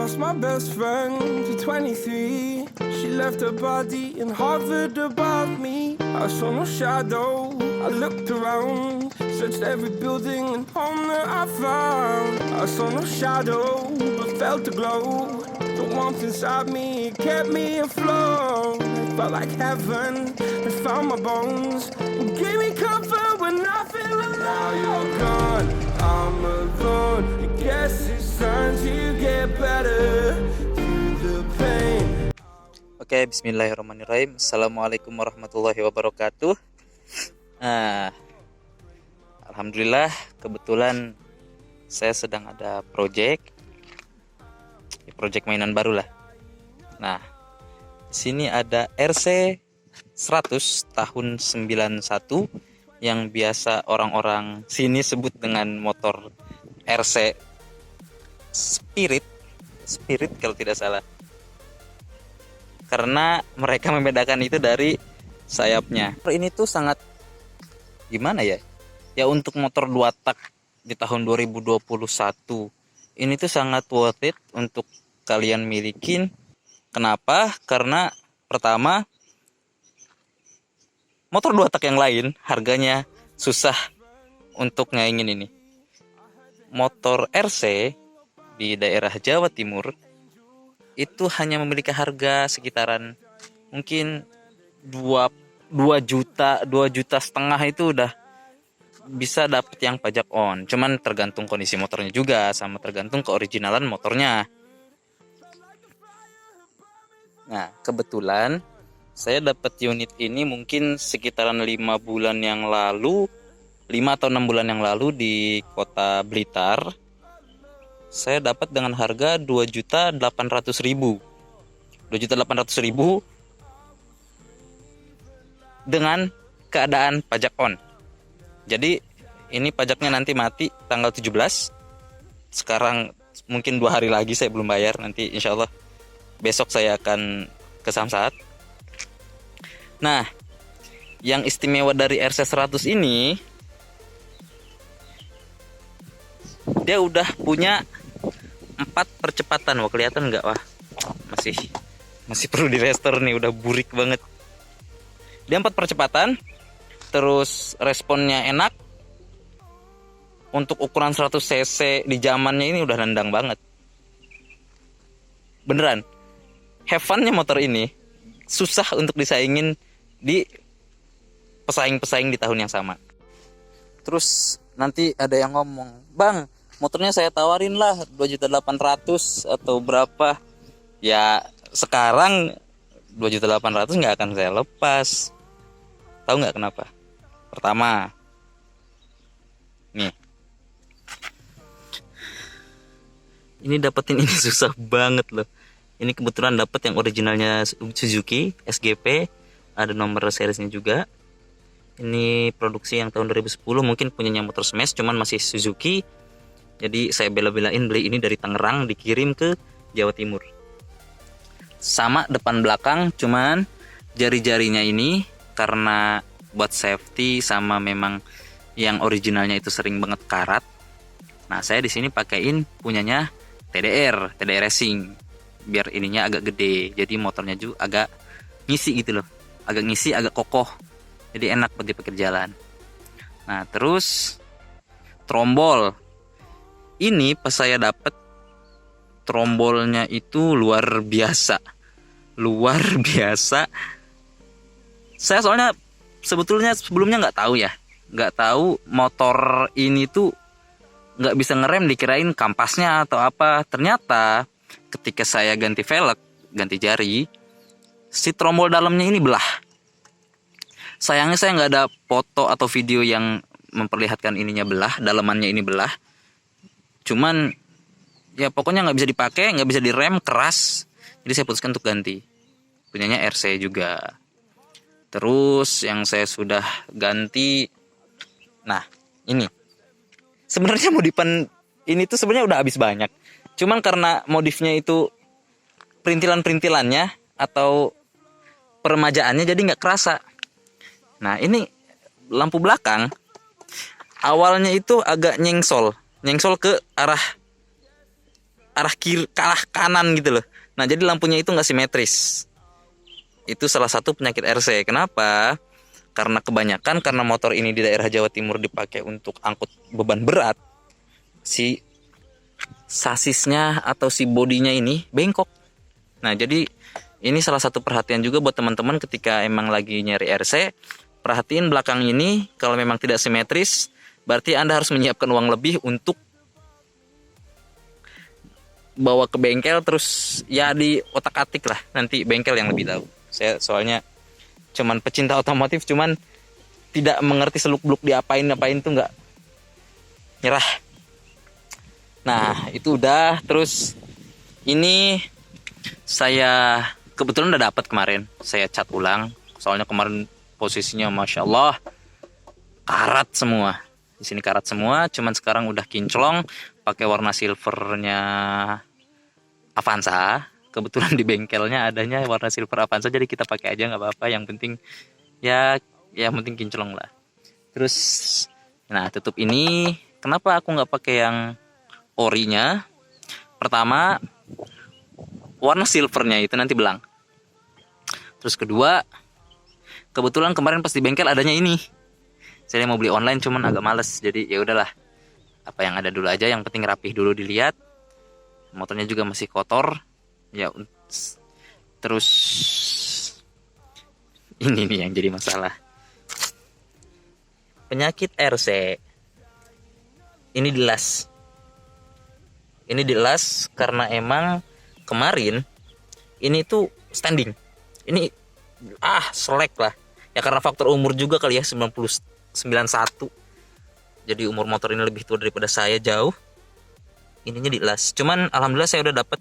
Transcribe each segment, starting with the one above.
lost my best friend to 23. She left her body and hovered above me. I saw no shadow, I looked around, searched every building and home that I found. I saw no shadow, but felt the glow. The warmth inside me, it kept me afloat. It felt like heaven, it found my bones, it gave me comfort when I feel alone. Now you're gone, I'm alone. I guess it's time to get better through the pain. Oke, bismillahirrahmanirrahim. Assalamualaikum warahmatullahi wabarakatuh. Alhamdulillah, kebetulan saya sedang ada project mainan baru lah. Nah, di sini ada RC 100 tahun 91 yang biasa orang-orang sini sebut dengan motor RC Spirit kalau tidak salah. Karena mereka membedakan itu dari sayapnya. Ini tuh sangat gimana ya? Ya untuk motor 2 tak di tahun 2021 ini tuh sangat worth it untuk kalian milikin. Kenapa? Karena pertama, motor 2 tak yang lain harganya susah untuk nyaingin ini. Motor RC di daerah Jawa Timur itu hanya memiliki harga sekitaran mungkin 2 juta setengah itu udah bisa dapet yang pajak on. Cuman tergantung kondisi motornya juga, sama tergantung keoriginalan motornya. Nah, kebetulan saya dapat unit ini mungkin sekitaran 5 bulan yang lalu, 5 atau 6 bulan yang lalu di kota Blitar. Saya dapat dengan harga 2.800.000. 2.800.000 dengan keadaan pajak on. Jadi ini pajaknya nanti mati tanggal 17. Sekarang mungkin 2 hari lagi saya belum bayar. Nanti insya Allah besok saya akan ke Samsat. Nah, yang istimewa dari RC 100 ini, dia udah punya 4 percepatan. Wah, kelihatan nggak? Wah, masih perlu di restore nih, udah burik banget. Dia 4 percepatan, terus responnya enak. Untuk ukuran 100 cc di zamannya ini udah nendang banget. Beneran, have fun-nya motor ini susah untuk disaingin di pesaing-pesaing di tahun yang sama. Terus nanti ada yang ngomong, "Bang, motornya saya tawarin lah 2.800.000 atau berapa." Ya sekarang 2.800.000 nggak akan saya lepas. Tahu nggak kenapa? Pertama, nih, ini dapetin ini susah banget loh. Ini kebetulan dapat yang originalnya Suzuki SGP, ada nomor seriesnya juga. Ini produksi yang tahun 2010, mungkin punyanya motor Smash, cuman masih Suzuki. Jadi saya bela-belain beli ini dari Tangerang, dikirim ke Jawa Timur. Sama depan belakang, cuman jari-jarinya ini karena buat safety sama memang yang originalnya itu sering banget karat. Nah, saya di sini pakaiin punyanya TDR Racing. Biar ininya agak gede, jadi motornya juga agak ngisi gitu loh, agak ngisi, agak kokoh, jadi enak buat dipakai jalan. Nah, terus trombol ini pas saya dapet, trombolnya itu luar biasa. Saya soalnya sebetulnya sebelumnya nggak tahu motor ini tuh nggak bisa ngerem, dikirain kampasnya atau apa. Ternyata ketika saya ganti velg, ganti jari, si trombol dalamnya ini belah. Sayangnya saya nggak ada foto atau video yang memperlihatkan ininya belah, dalamannya ini belah. Cuman ya pokoknya nggak bisa dipakai, nggak bisa direm, keras. Jadi saya putuskan untuk ganti. Punyanya RC juga. Terus yang saya sudah ganti, nah ini. Sebenarnya modifan ini tuh sebenarnya udah habis banyak. Cuman karena modifnya itu perintilan-perintilannya atau peremajaannya jadi nggak kerasa. Nah, ini lampu belakang awalnya itu agak nyengsol ke arah arah kiri ke arah kanan gitu loh. Nah jadi lampunya itu nggak simetris. Itu salah satu penyakit RC. Kenapa? Karena kebanyakan karena motor ini di daerah Jawa Timur dipakai untuk angkut beban berat, si sasisnya atau si bodinya ini bengkok. Nah jadi ini salah satu perhatian juga buat teman-teman ketika emang lagi nyari RC. Perhatiin belakang ini, kalau memang tidak simetris, berarti Anda harus menyiapkan uang lebih untuk bawa ke bengkel, terus ya di otak-atik lah, nanti bengkel yang lebih tahu. Saya soalnya cuman pecinta otomotif, cuman tidak mengerti seluk-beluk diapain-apain tuh nggak nyerah. Nah itu udah. Terus ini saya kebetulan udah dapat kemarin, saya cat ulang. Soalnya kemarin posisinya masya Allah karat semua. Di sini karat semua, cuman sekarang udah kinclong pakai warna silvernya Avanza. Kebetulan di bengkelnya adanya warna silver Avanza, jadi kita pakai aja nggak apa-apa. Yang penting ya penting kinclong lah. Terus nah tutup ini kenapa aku nggak pakai yang orinya? Pertama warna silvernya itu nanti belang. Terus kedua, kebetulan kemarin pas di bengkel adanya ini. Saya mau beli online cuman agak males, jadi ya udahlah. Apa yang ada dulu aja, yang penting rapih dulu dilihat. Motornya juga masih kotor. Ya, terus ini nih yang jadi masalah. Penyakit RC. Ini dilas. Ini dilas karena emang kemarin ini tuh standing. Ini selek lah. Ya karena faktor umur juga kali ya, 91. Jadi umur motor ini lebih tua daripada saya jauh. Ininya dilas. Cuman alhamdulillah saya udah dapet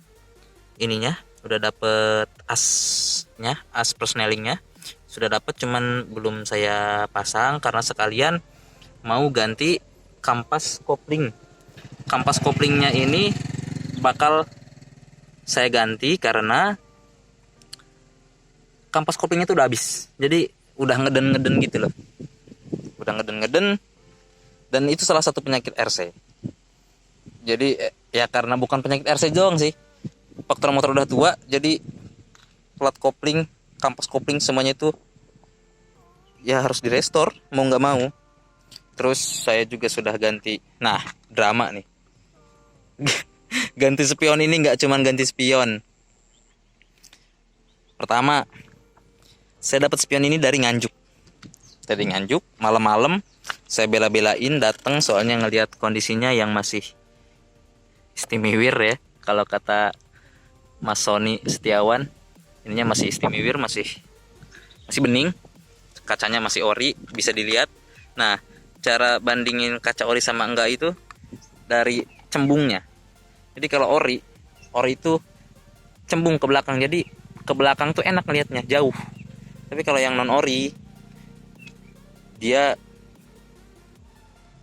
ininya, udah dapet asnya, as persnelingnya sudah dapet, cuman belum saya pasang karena sekalian mau ganti kampas kopling. Kampas koplingnya ini bakal saya ganti karena kampas koplingnya tuh udah habis, jadi udah ngeden gitu loh, udah ngeden dan itu salah satu penyakit RC. Jadi ya karena bukan penyakit RC doang sih, faktor motor udah tua, jadi plat kopling, kampas kopling semuanya itu ya harus direstore mau nggak mau. Terus saya juga sudah ganti, nah drama nih, ganti spion ini nggak cuman ganti spion. Pertama saya dapat spion ini dari Nganjuk, malam-malam saya bela-belain datang, soalnya ngelihat kondisinya yang masih istimewir ya, kalau kata Mas Sony Setiawan, ininya masih istimewir, masih bening, kacanya masih ori, bisa dilihat. Nah cara bandingin kaca ori sama enggak itu dari cembungnya. Jadi kalau ori itu cembung ke belakang, jadi ke belakang tuh enak ngelihatnya jauh. Tapi kalau yang non ori, dia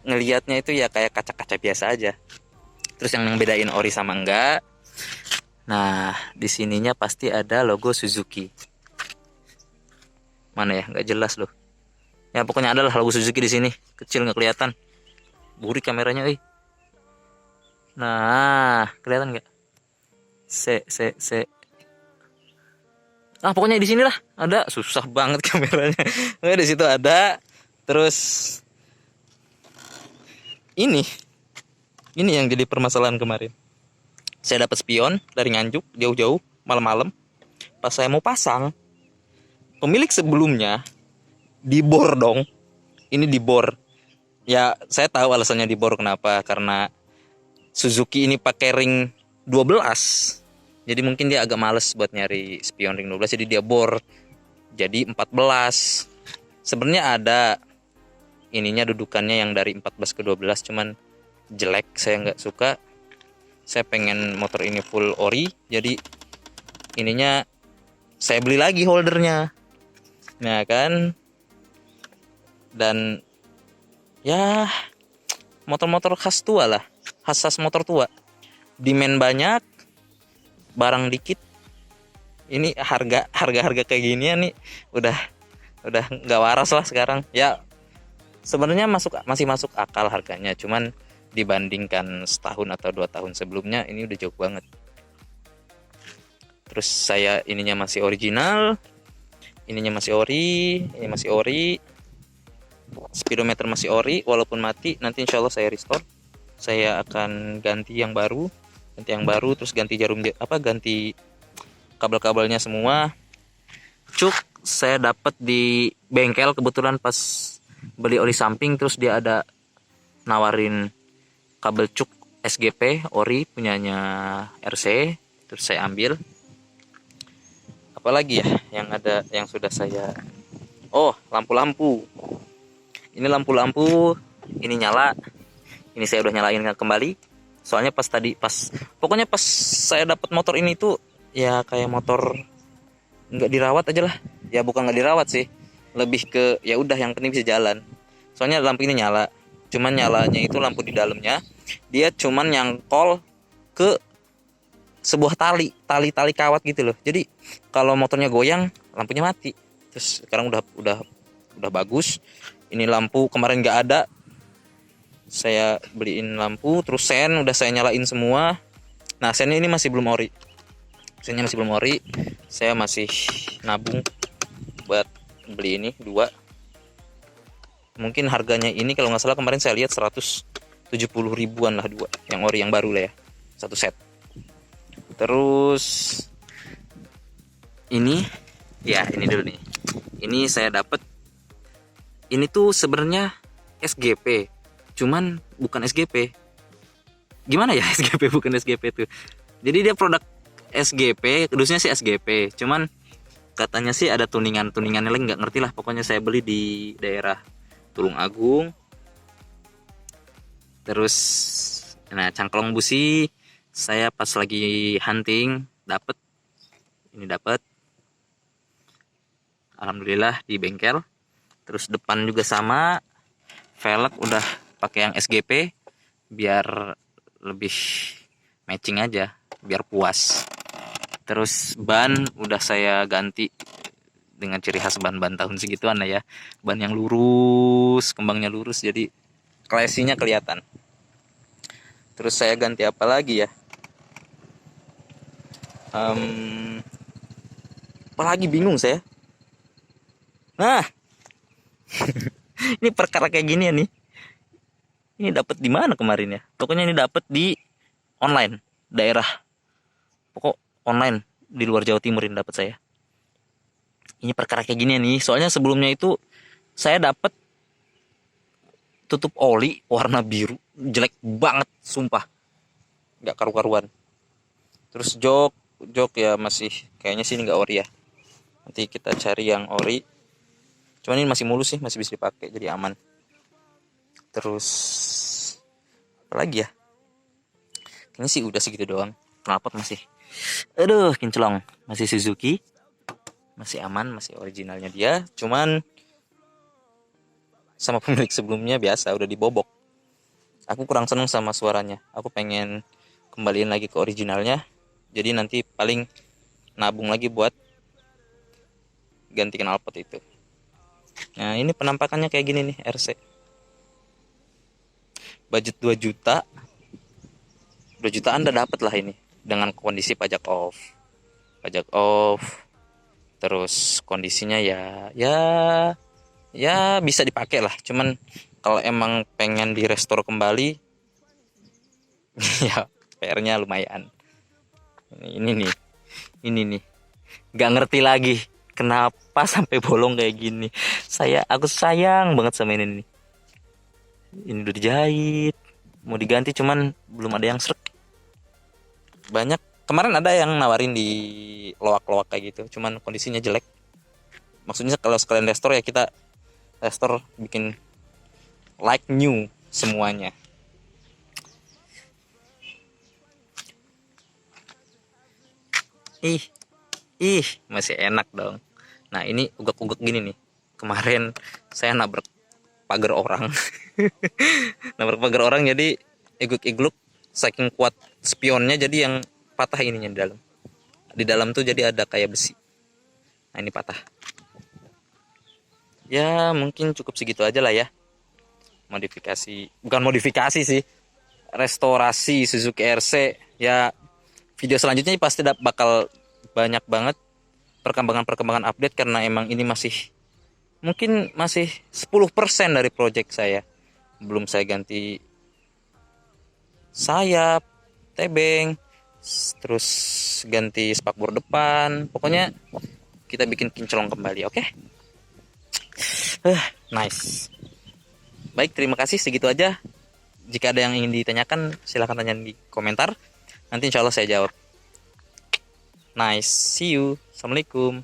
ngelihatnya itu ya kayak kaca-kaca biasa aja. Terus yang bedain ori sama enggak, nah di sininya pasti ada logo Suzuki. Mana ya, nggak jelas loh. Ya pokoknya ada lah logo Suzuki di sini, kecil nggak kelihatan. Burik kameranya, Nah kelihatan nggak? Pokoknya di sini lah ada, susah banget kameranya. Di situ ada. Terus ini yang jadi permasalahan kemarin. Saya dapat spion dari Nganjuk jauh-jauh malam-malam. Pas saya mau pasang, pemilik sebelumnya dibor dong. Ini dibor. Ya saya tahu alasannya dibor kenapa, karena Suzuki ini pakai ring 12. Jadi mungkin dia agak males buat nyari spion ring 12, jadi dia bor jadi 14. Sebenarnya ada ininya dudukannya yang dari 14 ke 12, cuman jelek, saya nggak suka. Saya pengen motor ini full ori, jadi ininya saya beli lagi holdernya. Nah kan, dan ya motor-motor khas tua lah, khas motor tua, demand banyak, barang dikit. Ini harga kayak ginian nih udah nggak waras lah sekarang. Ya sebenarnya masih masuk akal harganya, cuman dibandingkan setahun atau 2 tahun sebelumnya. Ini udah jauh banget. Terus saya ininya masih original, ininya masih ori, ini masih ori, speedometer masih ori walaupun mati. Nanti insya Allah saya restore, saya akan ganti yang baru, terus ganti ganti kabel-kabelnya semua. Cuk saya dapat di bengkel kebetulan pas beli oli samping, terus dia ada nawarin kabel cuk SGP ori punyanya RC, terus saya ambil. Apalagi ya yang ada yang sudah saya, oh lampu-lampu, ini lampu-lampu ini nyala, ini saya udah nyalain kembali. Soalnya pokoknya pas saya dapat motor ini tuh ya kayak motor nggak dirawat aja lah. Ya bukan nggak dirawat sih, lebih ke ya udah yang penting bisa jalan. Soalnya lampu ini nyala, cuman nyalanya itu lampu di dalamnya dia cuman nyangkol ke sebuah tali kawat gitu loh. Jadi kalau motornya goyang lampunya mati. Terus sekarang udah bagus. Ini lampu kemarin nggak ada, saya beliin lampu, terus sen udah saya nyalain semua. Nah sennya ini masih belum ori, saya masih nabung buat beli ini 2. Mungkin harganya ini kalau nggak salah kemarin saya lihat 170 ribuan lah 2 yang ori yang baru lah ya, 1 set. Terus ini ya ini dulu nih, ini saya dapat ini tuh sebenarnya SGP, cuman bukan SGP. Gimana ya SGP bukan SGP tuh? Jadi dia produk SGP, kudusnya sih SGP, cuman katanya sih ada tuningannya lagi, nggak ngerti lah. Pokoknya saya beli di daerah Tulung Agung. Terus nah cangklong busi saya pas lagi hunting dapat alhamdulillah di bengkel. Terus depan juga sama, velg udah pakai yang SGP biar lebih matching aja, biar puas. Terus ban udah saya ganti dengan ciri khas ban tahun segituan lah ya, ban yang lurus, kembangnya lurus, jadi classy-nya kelihatan. Terus saya ganti apa lagi ya, apalagi bingung saya. Nah ini perkara kayak gini ya nih, ini dapat di mana kemarin ya? Pokoknya ini dapat di online daerah, pokok online di luar Jawa Timur ini dapat saya. Ini perkara kayak gini nih, soalnya sebelumnya itu saya dapat tutup oli warna biru, jelek banget sumpah, nggak karu-karuan. Terus jok ya masih kayaknya sih ini nggak ori ya, nanti kita cari yang ori. Cuman ini masih mulus sih, masih bisa dipakai jadi aman. Terus apa lagi ya, kayaknya sih udah segitu doang. Knalpot masih kinclong, masih Suzuki, masih aman, masih originalnya dia. Cuman sama pemilik sebelumnya biasa udah dibobok. Aku kurang seneng sama suaranya, aku pengen kembaliin lagi ke originalnya. Jadi nanti paling nabung lagi buat ganti knalpot itu. Nah ini penampakannya kayak gini nih RC, budget 2 juta Anda dapat lah ini dengan kondisi pajak off. Terus kondisinya ya bisa dipakai lah. Cuman kalau emang pengen di restore kembali ya PR-nya lumayan. Ini nih nggak ngerti lagi kenapa sampai bolong kayak gini. Aku sayang banget sama ini nih. Ini udah dijahit, mau diganti cuman belum ada yang srek. Banyak kemarin ada yang nawarin di loak-loak kayak gitu, cuman kondisinya jelek. Maksudnya kalau sekalian restore ya kita restore bikin like new semuanya. Masih enak dong. Nah ini ugak-ugak gini nih, kemarin saya nabrak pagar orang jadi igluk saking kuat spionnya, jadi yang patah ininya di dalam tuh, jadi ada kayak besi. Nah ini patah. Ya mungkin cukup segitu aja lah ya, bukan modifikasi sih, restorasi Suzuki RC. Ya, video selanjutnya pasti bakal banyak banget perkembangan update, karena emang ini mungkin masih 10% dari project saya. Belum saya ganti sayap, tebeng, terus ganti spakbor depan. Pokoknya kita bikin kinclong kembali, oke? Nice. Baik, terima kasih, segitu aja. Jika ada yang ingin ditanyakan, silahkan tanya di komentar. Nanti insya Allah saya jawab. Nice, see you. Assalamualaikum.